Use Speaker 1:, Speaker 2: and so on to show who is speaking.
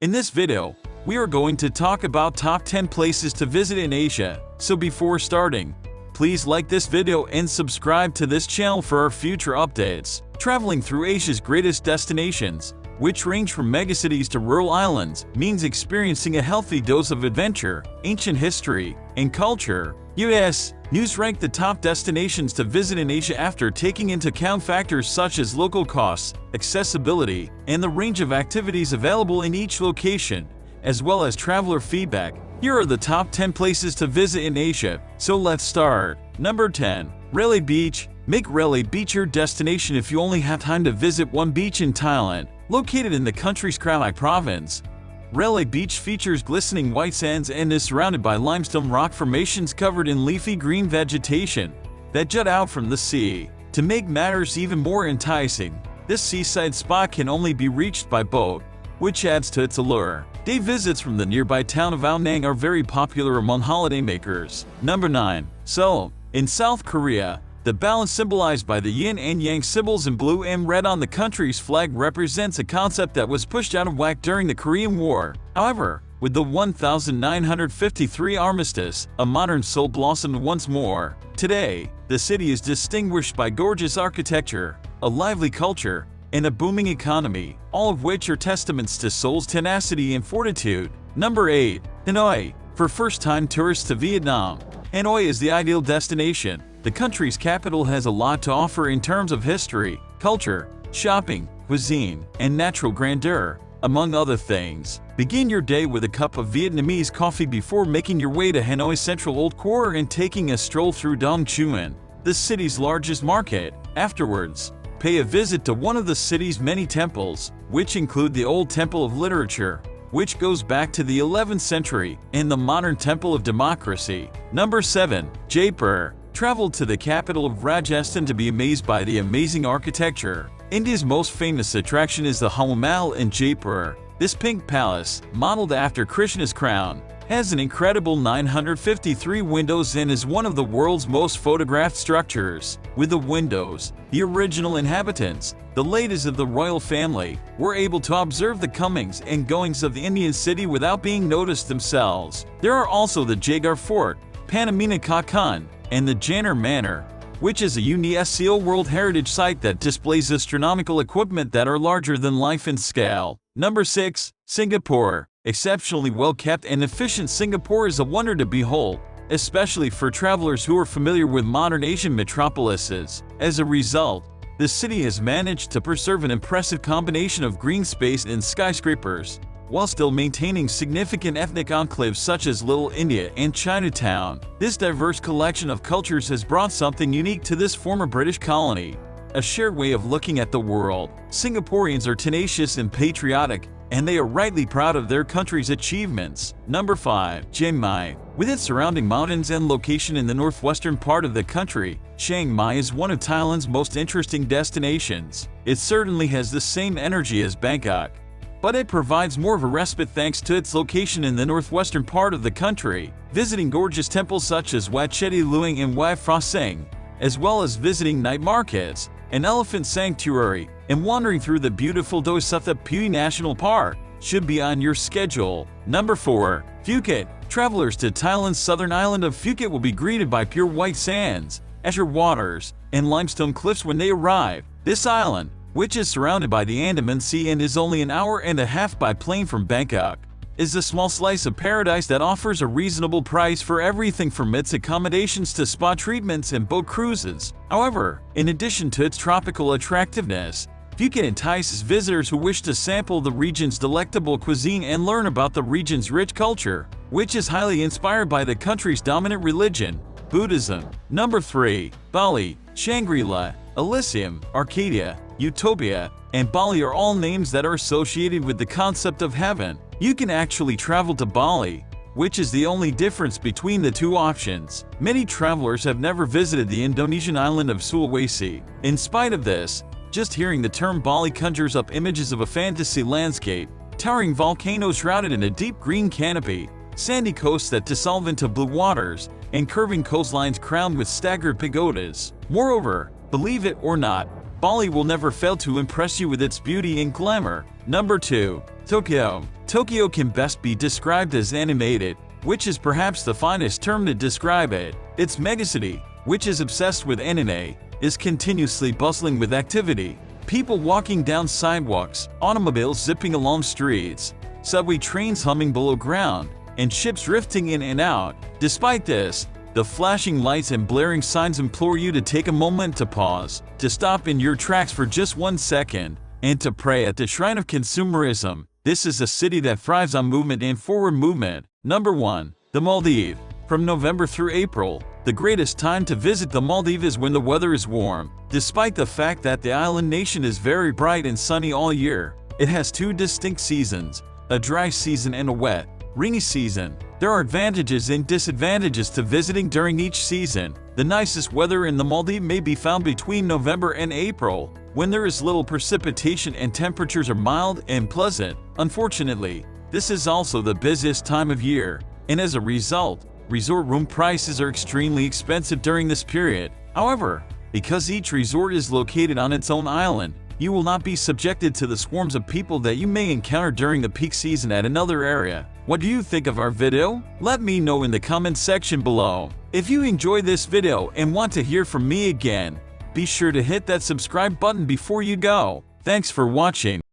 Speaker 1: In this video, we are going to talk about top 10 places to visit in Asia. So before starting, please like this video and subscribe to this channel for our future updates. Traveling through Asia's greatest destinations, which range from megacities to rural islands, means experiencing a healthy dose of adventure, ancient history, and culture. U.S. News ranked the top destinations to visit in Asia after taking into account factors such as local costs, accessibility, and the range of activities available in each location, as well as traveler feedback. Here are the top 10 places to visit in Asia, so let's start. Number 10. Railay Beach. Make Railay Beach your destination if you only have time to visit one beach in Thailand. Located in the country's Chiang Mai province, Railay Beach features glistening white sands and is surrounded by limestone rock formations covered in leafy green vegetation that jut out from the sea. To make matters even more enticing, this seaside spot can only be reached by boat, which adds to its allure. Day visits from the nearby town of Ao Nang are very popular among holidaymakers. Number 9. Seoul. In South Korea, the balance symbolized by the yin and yang symbols in blue and red on the country's flag represents a concept that was pushed out of whack during the Korean War. However, with the 1953 armistice, a modern Seoul blossomed once more. Today, the city is distinguished by gorgeous architecture, a lively culture, and a booming economy, all of which are testaments to Seoul's tenacity and fortitude. Number 8. Hanoi. For first-time tourists to Vietnam, Hanoi is the ideal destination. The country's capital has a lot to offer in terms of history, culture, shopping, cuisine, and natural grandeur, among other things. Begin your day with a cup of Vietnamese coffee before making your way to Hanoi's central old quarter and taking a stroll through Dong Nguyen, the city's largest market. Afterwards, pay a visit to one of the city's many temples, which include the Old Temple of Literature, which goes back to the 11th century, and the modern Temple of Democracy. Number 7. Jaipur. Travel to the capital of Rajasthan to be amazed by the amazing architecture. India's most famous attraction is the Hawa Mahal in Jaipur. This pink palace, modeled after Krishna's crown, has an incredible 953 windows and is one of the world's most photographed structures. With the windows, the original inhabitants, the ladies of the royal family, were able to observe the comings and goings of the Indian city without being noticed themselves. There are also the Jagar Fort, Panamina Kakan, and the Janner Manor, which is a UNESCO World Heritage Site that displays astronomical equipment that are larger than life in scale. Number 6. Singapore. Exceptionally well-kept and efficient, Singapore is a wonder to behold, especially for travelers who are familiar with modern Asian metropolises. As a result, the city has managed to preserve an impressive combination of green space and skyscrapers, while still maintaining significant ethnic enclaves such as Little India and Chinatown. This diverse collection of cultures has brought something unique to this former British colony, a shared way of looking at the world. Singaporeans are tenacious and patriotic, and they are rightly proud of their country's achievements. Number 5. Chiang Mai. With its surrounding mountains and location in the northwestern part of the country, Chiang Mai is one of Thailand's most interesting destinations. It certainly has the same energy as Bangkok, but it provides more of a respite thanks to its location in the northwestern part of the country. Visiting gorgeous temples such as Wat Chetty Luang and Wat Phra Sing, as well as visiting night markets, an elephant sanctuary, and wandering through the beautiful Doi Sutha Pui National Park should be on your schedule. Number 4. Phuket. Travelers to Thailand's southern island of Phuket will be greeted by pure white sands, azure waters, and limestone cliffs when they arrive. This island, which is surrounded by the Andaman Sea and is only an hour and a half by plane from Bangkok, is a small slice of paradise that offers a reasonable price for everything from its accommodations to spa treatments and boat cruises. However, in addition to its tropical attractiveness, Phuket entices visitors who wish to sample the region's delectable cuisine and learn about the region's rich culture, which is highly inspired by the country's dominant religion, Buddhism. Number 3. Bali. Shangri-La, Elysium, Arcadia, Utopia, and Bali are all names that are associated with the concept of heaven. You can actually travel to Bali, which is the only difference between the two options. Many travelers have never visited the Indonesian island of Sulawesi. In spite of this, just hearing the term Bali conjures up images of a fantasy landscape, towering volcanoes shrouded in a deep green canopy, sandy coasts that dissolve into blue waters, and curving coastlines crowned with staggered pagodas. Moreover, believe it or not, Bali will never fail to impress you with its beauty and glamour. Number 2. Tokyo. Tokyo can best be described as animated, which is perhaps the finest term to describe it. Its megacity, which is obsessed with anime, is continuously bustling with activity. People walking down sidewalks, automobiles zipping along streets, subway trains humming below ground, and ships drifting in and out. Despite this, the flashing lights and blaring signs implore you to take a moment to pause, to stop in your tracks for just 1 second, and to pray at the shrine of consumerism. This is a city that thrives on movement and forward movement. Number 1. The Maldives. From November through April, the greatest time to visit the Maldives is when the weather is warm. Despite the fact that the island nation is very bright and sunny all year, it has 2 distinct seasons, a dry season and a wet, rainy season. There are advantages and disadvantages to visiting during each season. The nicest weather in the Maldives may be found between November and April, when there is little precipitation and temperatures are mild and pleasant. Unfortunately, this is also the busiest time of year, and as a result, resort room prices are extremely expensive during this period. However, because each resort is located on its own island, you will not be subjected to the swarms of people that you may encounter during the peak season at another area. What do you think of our video? Let me know in the comment section below. If you enjoyed this video and want to hear from me again, be sure to hit that subscribe button before you go. Thanks for watching.